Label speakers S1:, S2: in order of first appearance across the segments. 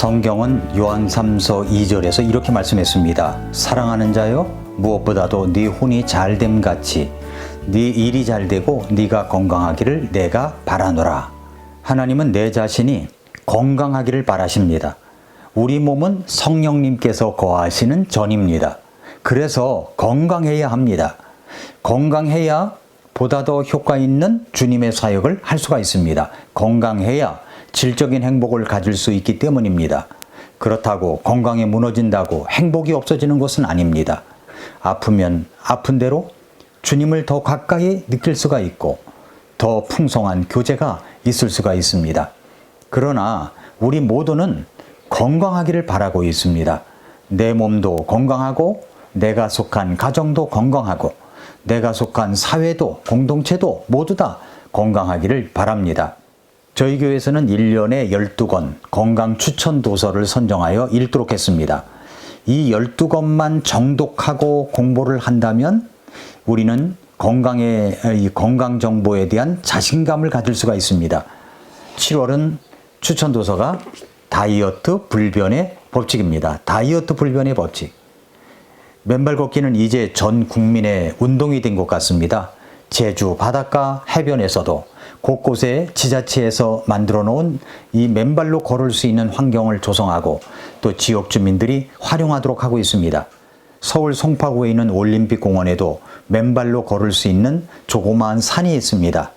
S1: 성경은 요한 3서 2절에서 이렇게 말씀했습니다. 사랑하는 자여, 무엇보다도 네 혼이 잘됨 같이 네 일이 잘되고 네가 건강하기를 내가 바라노라. 하나님은 내 자신이 건강하기를 바라십니다. 우리 몸은 성령님께서 거하시는 전입니다. 그래서 건강해야 합니다. 건강해야 보다 더 효과 있는 주님의 사역을 할 수가 있습니다. 건강해야 질적인 행복을 가질 수 있기 때문입니다. 그렇다고 건강이 무너진다고 행복이 없어지는 것은 아닙니다. 아프면 아픈 대로 주님을 더 가까이 느낄 수가 있고 더 풍성한 교제가 있을 수가 있습니다. 그러나 우리 모두는 건강하기를 바라고 있습니다. 내 몸도 건강하고 내가 속한 가정도 건강하고 내가 속한 사회도 공동체도 모두 다 건강하기를 바랍니다. 저희 교회에서는 1년에 12권 건강 추천 도서를 선정하여 읽도록 했습니다. 이 12권만 정독하고 공부를 한다면 우리는 이 건강 정보에 대한 자신감을 가질 수가 있습니다. 7월은 추천 도서가 다이어트 불변의 법칙입니다. 다이어트 불변의 법칙. 맨발 걷기는 이제 전 국민의 운동이 된 것 같습니다. 제주 바닷가 해변에서도 곳곳에 지자체에서 만들어 놓은 이 맨발로 걸을 수 있는 환경을 조성하고 또 지역 주민들이 활용하도록 하고 있습니다. 서울 송파구에 있는 올림픽 공원에도 맨발로 걸을 수 있는 조그마한 산이 있습니다.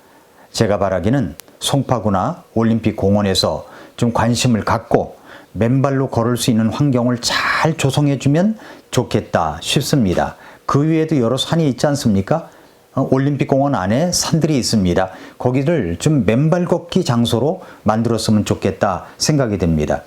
S1: 제가 바라기는 송파구나 올림픽 공원에서 좀 관심을 갖고 맨발로 걸을 수 있는 환경을 잘 조성해 주면 좋겠다 싶습니다. 그 위에도 여러 산이 있지 않습니까? 올림픽 공원 안에 산들이 있습니다. 거기를 좀 맨발 걷기 장소로 만들었으면 좋겠다 생각이 됩니다.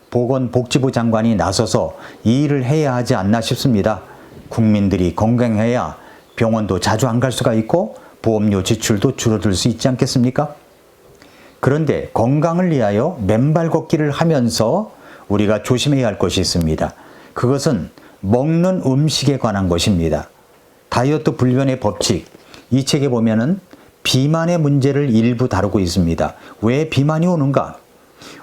S1: 보건복지부 장관이 나서서 이 일을 해야 하지 않나 싶습니다. 국민들이 건강해야 병원도 자주 안 갈 수가 있고 보험료 지출도 줄어들 수 있지 않겠습니까? 그런데 건강을 위하여 맨발 걷기를 하면서 우리가 조심해야 할 것이 있습니다. 그것은 먹는 음식에 관한 것입니다. 다이어트 불변의 법칙, 이 책에 보면은 비만의 문제를 일부 다루고 있습니다. 왜 비만이 오는가?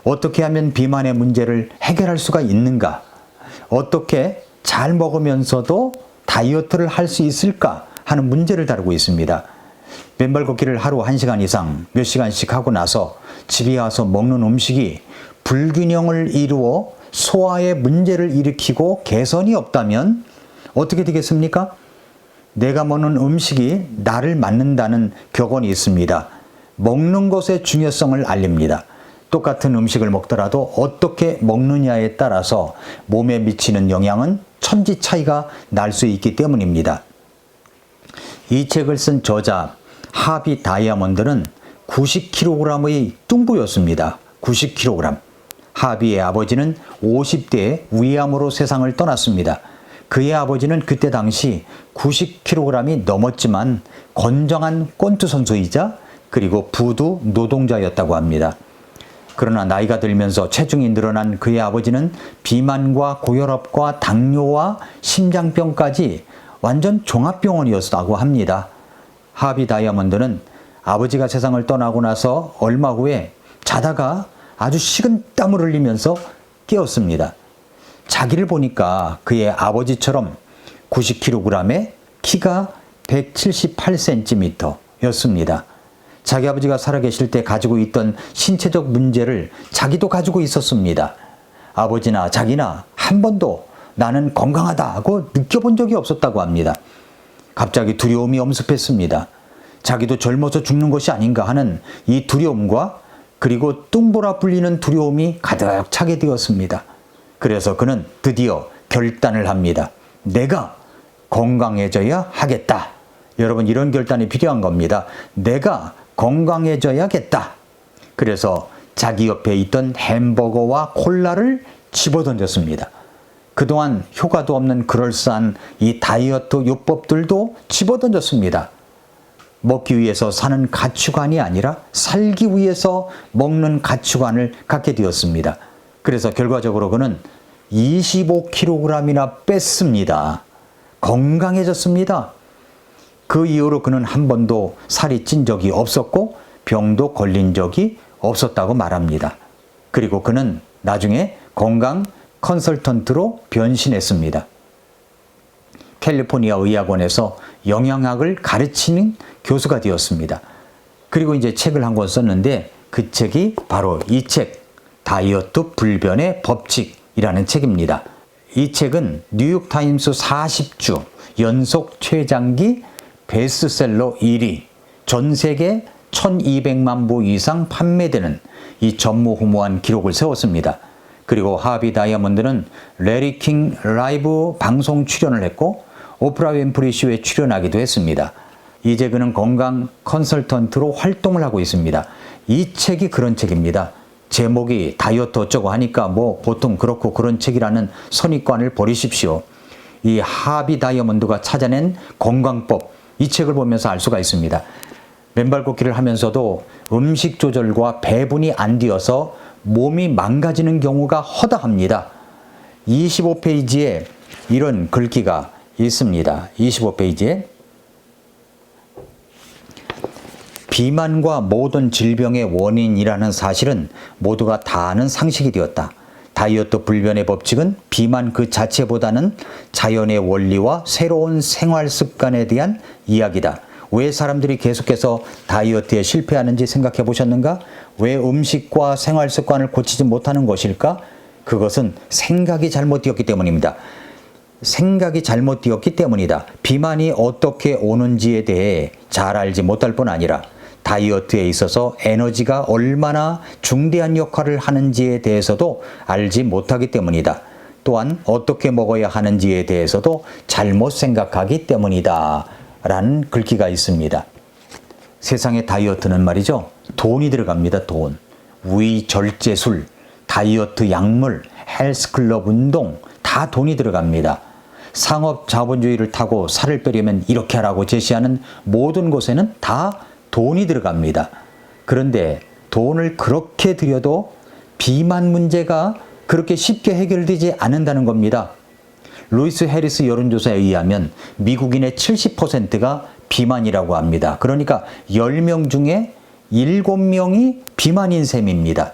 S1: 어떻게 하면 비만의 문제를 해결할 수가 있는가? 어떻게 잘 먹으면서도 다이어트를 할 수 있을까 하는 문제를 다루고 있습니다. 맨발 걷기를 하루 1시간 이상 몇 시간씩 하고 나서 집에 와서 먹는 음식이 불균형을 이루어 소화에 문제를 일으키고 개선이 없다면 어떻게 되겠습니까? 내가 먹는 음식이 나를 맞는다는 격언이 있습니다. 먹는 것의 중요성을 알립니다. 똑같은 음식을 먹더라도 어떻게 먹느냐에 따라서 몸에 미치는 영향은 천지 차이가 날 수 있기 때문입니다. 이 책을 쓴 저자 하비 다이아몬드는 90kg의 뚱보였습니다. 90kg. 하비의 아버지는 50대에 위암으로 세상을 떠났습니다. 그의 아버지는 그때 당시 90kg이 넘었지만 건장한 권투 선수이자 그리고 부두 노동자였다고 합니다. 그러나 나이가 들면서 체중이 늘어난 그의 아버지는 비만과 고혈압과 당뇨와 심장병까지 완전 종합병원이었다고 합니다. 하비 다이아몬드는 아버지가 세상을 떠나고 나서 얼마 후에 자다가 아주 식은 땀을 흘리면서 깨었습니다. 자기를 보니까 그의 아버지처럼 90kg에 키가 178cm였습니다. 자기 아버지가 살아계실 때 가지고 있던 신체적 문제를 자기도 가지고 있었습니다. 아버지나 자기나 한 번도 나는 건강하다고 느껴본 적이 없었다고 합니다. 갑자기 두려움이 엄습했습니다. 자기도 젊어서 죽는 것이 아닌가 하는 이 두려움과 그리고 뚱보라 불리는 두려움이 가득 차게 되었습니다. 그래서 그는 드디어 결단을 합니다. 내가 건강해져야 하겠다. 여러분, 이런 결단이 필요한 겁니다. 내가 건강해져야겠다. 그래서 자기 옆에 있던 햄버거와 콜라를 집어던졌습니다. 그동안 효과도 없는 그럴싸한 이 다이어트 요법들도 집어던졌습니다. 먹기 위해서 사는 가치관이 아니라 살기 위해서 먹는 가치관을 갖게 되었습니다. 그래서 결과적으로 그는 25kg이나 뺐습니다. 건강해졌습니다. 그 이후로 그는 한 번도 살이 찐 적이 없었고 병도 걸린 적이 없었다고 말합니다. 그리고 그는 나중에 건강 컨설턴트로 변신했습니다. 캘리포니아 의학원에서 영양학을 가르치는 교수가 되었습니다. 그리고 이제 책을 한 권 썼는데 그 책이 바로 이 책, 다이어트 불변의 법칙이라는 책입니다. 이 책은 뉴욕타임스 40주 연속 최장기 베스트셀러 1위, 전 세계 1200만 부 이상 판매되는 이 전무후무한 기록을 세웠습니다. 그리고 하비 다이아몬드는 레리 킹 라이브 방송 출연을 했고 오프라 윈프리 쇼에 출연하기도 했습니다. 이제 그는 건강 컨설턴트로 활동을 하고 있습니다. 이 책이 그런 책입니다. 제목이 다이어트 어쩌고 하니까 뭐 보통 그렇고 그런 책이라는 선입관을 버리십시오. 이 하비 다이아몬드가 찾아낸 건강법, 이 책을 보면서 알 수가 있습니다. 맨발 걷기를 하면서도 음식 조절과 배분이 안 되어서 몸이 망가지는 경우가 허다합니다. 25페이지에 이런 글귀가 있습니다. 25페이지에 비만과 모든 질병의 원인이라는 사실은 모두가 다 아는 상식이 되었다. 다이어트 불변의 법칙은 비만 그 자체보다는 자연의 원리와 새로운 생활 습관에 대한 이야기다. 왜 사람들이 계속해서 다이어트에 실패하는지 생각해 보셨는가? 왜 음식과 생활 습관을 고치지 못하는 것일까? 그것은 생각이 잘못되었기 때문입니다. 생각이 잘못되었기 때문이다. 비만이 어떻게 오는지에 대해 잘 알지 못할 뿐 아니라 다이어트에 있어서 에너지가 얼마나 중대한 역할을 하는지에 대해서도 알지 못하기 때문이다. 또한 어떻게 먹어야 하는지에 대해서도 잘못 생각하기 때문이다. 라는 글귀가 있습니다. 세상의 다이어트는 말이죠. 돈이 들어갑니다. 돈. 위절제술, 다이어트 약물, 헬스클럽 운동 다 돈이 들어갑니다. 상업 자본주의를 타고 살을 빼려면 이렇게 하라고 제시하는 모든 곳에는 다 돈이 들어갑니다. 그런데 돈을 그렇게 들여도 비만 문제가 그렇게 쉽게 해결되지 않는다는 겁니다. 루이스 해리스 여론조사에 의하면 미국인의 70%가 비만이라고 합니다. 그러니까 10명 중에 7명이 비만인 셈입니다.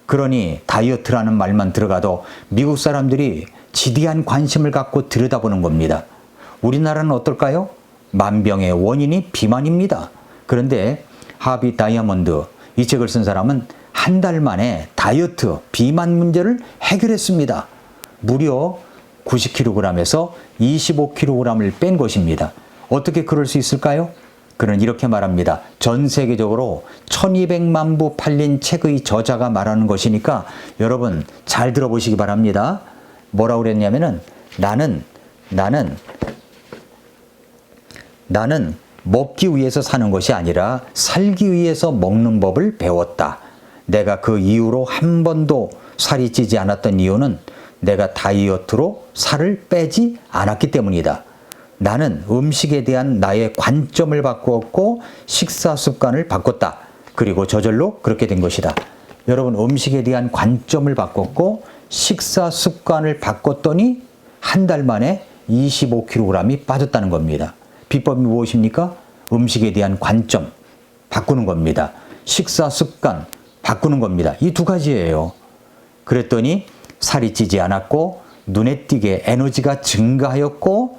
S1: 그러니 다이어트라는 말만 들어가도 미국 사람들이 지대한 관심을 갖고 들여다보는 겁니다. 우리나라는 어떨까요? 만병의 원인이 비만입니다. 그런데 하비 다이아몬드, 이 책을 쓴 사람은 한 달 만에 다이어트, 비만 문제를 해결했습니다. 무려 90kg에서 25kg을 뺀 것입니다. 어떻게 그럴 수 있을까요? 그는 이렇게 말합니다. 전 세계적으로 1200만 부 팔린 책의 저자가 말하는 것이니까 여러분 잘 들어보시기 바랍니다. 뭐라고 그랬냐면은 나는 먹기 위해서 사는 것이 아니라 살기 위해서 먹는 법을 배웠다. 내가 그 이후로 한 번도 살이 찌지 않았던 이유는 내가 다이어트로 살을 빼지 않았기 때문이다. 나는 음식에 대한 나의 관점을 바꾸었고 식사 습관을 바꿨다. 그리고 저절로 그렇게 된 것이다. 여러분 음식에 대한 관점을 바꿨고 식사 습관을 바꿨더니 한 달 만에 25kg이 빠졌다는 겁니다. 비법이 무엇입니까? 음식에 대한 관점 바꾸는 겁니다. 식사 습관 바꾸는 겁니다. 이 두 가지예요. 그랬더니 살이 찌지 않았고 눈에 띄게 에너지가 증가하였고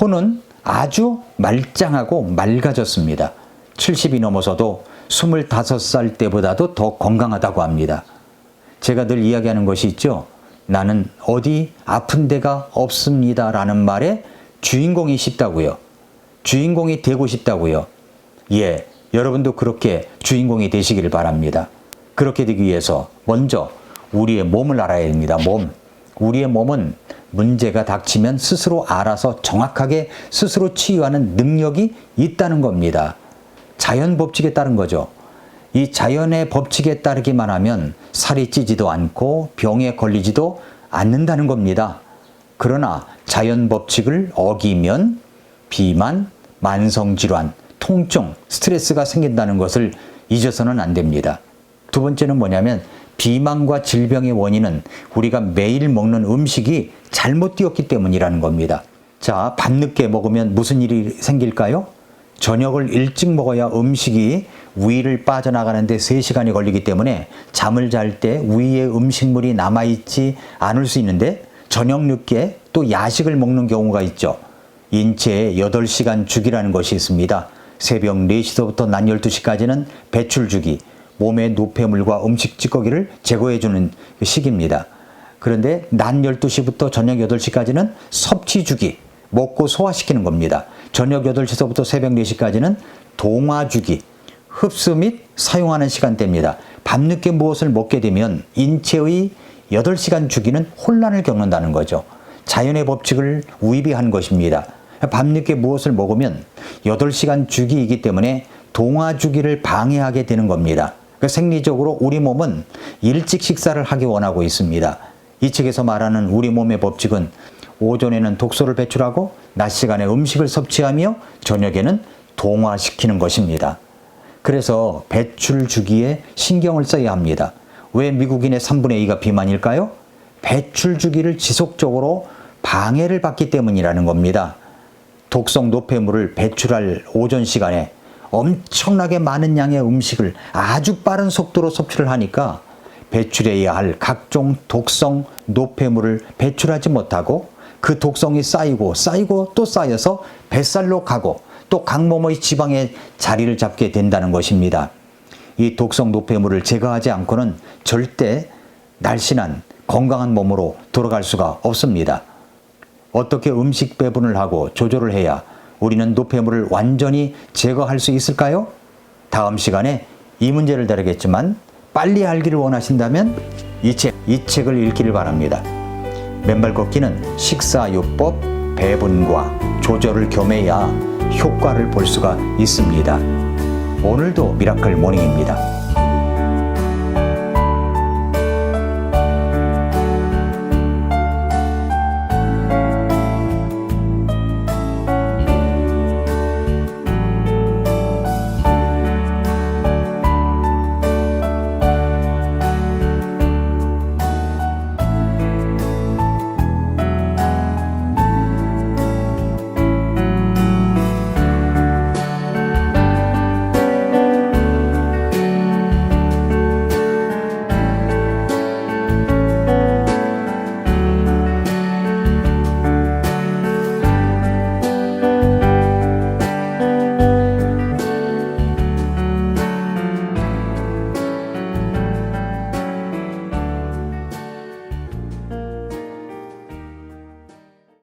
S1: 혼은 아주 말짱하고 맑아졌습니다. 70이 넘어서도 25살 때보다도 더 건강하다고 합니다. 제가 늘 이야기하는 것이 있죠. 나는 어디 아픈 데가 없습니다 라는 말에 주인공이 싶다고요. 주인공이 되고 싶다고요. 예, 여러분도 그렇게 주인공이 되시기를 바랍니다. 그렇게 되기 위해서 먼저 우리의 몸을 알아야 됩니다. 몸. 우리의 몸은 문제가 닥치면 스스로 알아서 정확하게 스스로 치유하는 능력이 있다는 겁니다. 자연 법칙에 따른 거죠. 이 자연의 법칙에 따르기만 하면 살이 찌지도 않고 병에 걸리지도 않는다는 겁니다. 그러나 자연 법칙을 어기면 비만, 만성질환, 통증, 스트레스가 생긴다는 것을 잊어서는 안 됩니다. 두 번째는 뭐냐면 비만과 질병의 원인은 우리가 매일 먹는 음식이 잘못되었기 때문이라는 겁니다. 자, 밤늦게 먹으면 무슨 일이 생길까요? 저녁을 일찍 먹어야 음식이 위를 빠져나가는데 3시간이 걸리기 때문에 잠을 잘 때 위에 음식물이 남아있지 않을 수 있는데 저녁 늦게 또 야식을 먹는 경우가 있죠. 인체에 8시간 주기라는 것이 있습니다. 새벽 4시서부터 낮 12시까지는 배출 주기, 몸의 노폐물과 음식 찌꺼기를 제거해주는 시기입니다. 그런데 낮 12시부터 저녁 8시까지는 섭취 주기, 먹고 소화시키는 겁니다. 저녁 8시서부터 새벽 4시까지는 동화 주기, 흡수 및 사용하는 시간대입니다. 밤늦게 무엇을 먹게 되면 인체의 8시간 주기는 혼란을 겪는다는 거죠. 자연의 법칙을 위배한 것입니다. 밤늦게 무엇을 먹으면 8시간 주기이기 때문에 동화 주기를 방해하게 되는 겁니다. 생리적으로 우리 몸은 일찍 식사를 하기 원하고 있습니다. 이 책에서 말하는 우리 몸의 법칙은 오전에는 독소를 배출하고 낮 시간에 음식을 섭취하며 저녁에는 동화시키는 것입니다. 그래서 배출 주기에 신경을 써야 합니다. 왜 미국인의 3분의 2가 비만일까요? 배출 주기를 지속적으로 방해를 받기 때문이라는 겁니다. 독성 노폐물을 배출할 오전 시간에 엄청나게 많은 양의 음식을 아주 빠른 속도로 섭취를 하니까 배출해야 할 각종 독성 노폐물을 배출하지 못하고 그 독성이 쌓이고 또 쌓여서 뱃살로 가고 또 강몸의 지방에 자리를 잡게 된다는 것입니다. 이 독성 노폐물을 제거하지 않고는 절대 날씬한 건강한 몸으로 돌아갈 수가 없습니다. 어떻게 음식 배분을 하고 조절을 해야 우리는 노폐물을 완전히 제거할 수 있을까요? 다음 시간에 이 문제를 다루겠지만 빨리 알기를 원하신다면 이 책을 읽기를 바랍니다. 맨발 걷기는 식사요법, 배분과 조절을 겸해야 효과를 볼 수가 있습니다. 오늘도 미라클 모닝입니다.